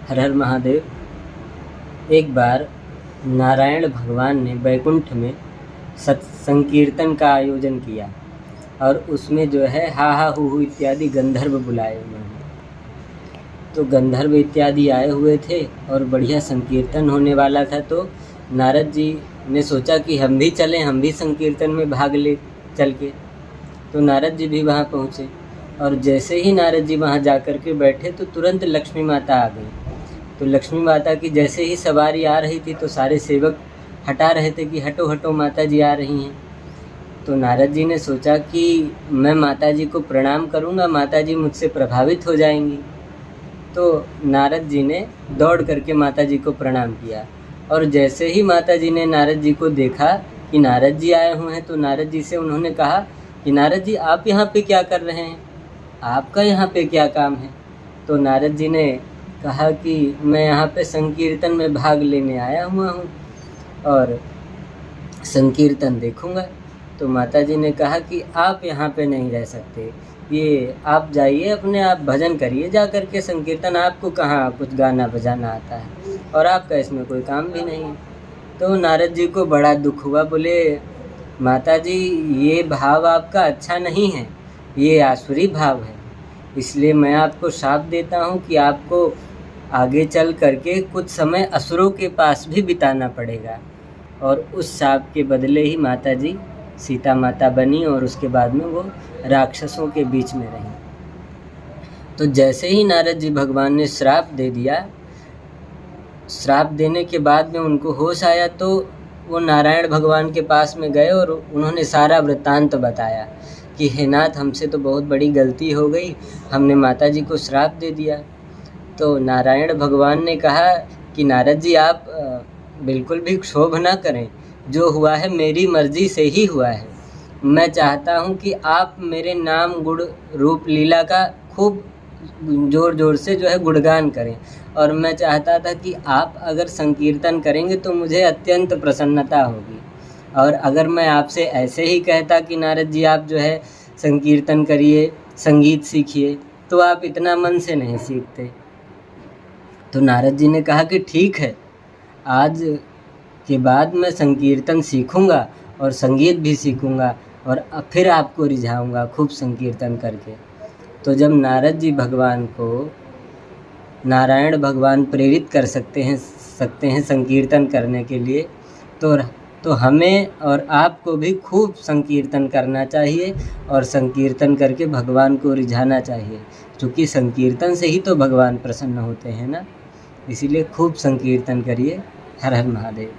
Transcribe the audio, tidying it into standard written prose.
हर हर महादेव। एक बार नारायण भगवान ने बैकुंठ में संकीर्तन का आयोजन किया और उसमें जो है हा हा हू हू इत्यादि गंधर्व बुलाए उन्होंने। तो गंधर्व इत्यादि आए हुए थे और बढ़िया संकीर्तन होने वाला था। तो नारद जी ने सोचा कि हम भी चलें, हम भी संकीर्तन में भाग ले चल के। तो नारद जी भी वहाँ पहुँचे और जैसे ही नारद जी वहाँ जा कर के बैठे तो तुरंत लक्ष्मी माता आ गई। तो लक्ष्मी माता की जैसे ही सवारी आ रही थी तो सारे सेवक हटा रहे थे कि हटो हटो, माता जी आ रही हैं। तो नारद जी ने सोचा कि मैं माता जी को प्रणाम करूँगा, माता जी मुझसे प्रभावित हो जाएंगी। तो नारद जी ने दौड़ करके माता जी को प्रणाम किया और जैसे ही माता जी ने नारद जी को देखा कि नारद जी आए हुए हैं तो नारद जी से उन्होंने कहा कि नारद जी आप यहाँ पे क्या कर रहे हैं, आपका यहाँ पे क्या काम है। तो नारद जी ने कहा कि मैं यहाँ पे संकीर्तन में भाग लेने आया हुआ हूँ और संकीर्तन देखूँगा। तो माता जी ने कहा कि आप यहाँ पे नहीं रह सकते, ये आप जाइए अपने आप भजन करिए जा कर के, संकीर्तन आपको कहाँ कुछ गाना बजाना आता है और आपका इसमें कोई काम भी नहीं है। तो नारद जी को बड़ा दुख हुआ, बोले माता जी ये भाव आपका अच्छा नहीं है, ये आसुरी भाव है, इसलिए मैं आपको शाप देता हूँ कि आपको आगे चल करके कुछ समय असुरों के पास भी बिताना पड़ेगा। और उस शाप के बदले ही माता जी सीता माता बनी और उसके बाद में वो राक्षसों के बीच में रहीं। तो जैसे ही नारद जी भगवान ने श्राप दे दिया, श्राप देने के बाद में उनको होश आया तो वो नारायण भगवान के पास में गए और उन्होंने सारा वृत्तांत बताया कि हे नाथ, हमसे तो बहुत बड़ी गलती हो गई, हमने माता जी को श्राप दे दिया। तो नारायण भगवान ने कहा कि नारद जी आप बिल्कुल भी क्षोभ ना करें, जो हुआ है मेरी मर्जी से ही हुआ है। मैं चाहता हूँ कि आप मेरे नाम गुण रूप लीला का खूब ज़ोर ज़ोर से जो है गुणगान करें और मैं चाहता था कि आप अगर संकीर्तन करेंगे तो मुझे अत्यंत प्रसन्नता होगी। और अगर मैं आपसे ऐसे ही कहता कि नारद जी आप जो है संकीर्तन करिए, संगीत सीखिए, तो आप इतना मन से नहीं सीखते। तो नारद जी ने कहा कि ठीक है, आज के बाद मैं संकीर्तन सीखूंगा और संगीत भी सीखूंगा और फिर आपको रिझाऊंगा खूब संकीर्तन करके। तो जब नारद जी भगवान को नारायण भगवान प्रेरित कर सकते हैं संकीर्तन करने के लिए, तो हमें और आपको भी खूब संकीर्तन करना चाहिए और संकीर्तन करके भगवान को रिझाना चाहिए, क्योंकि संकीर्तन से ही तो भगवान प्रसन्न होते हैं ना। इसीलिए खूब संकीर्तन करिए। हर हर महादेव।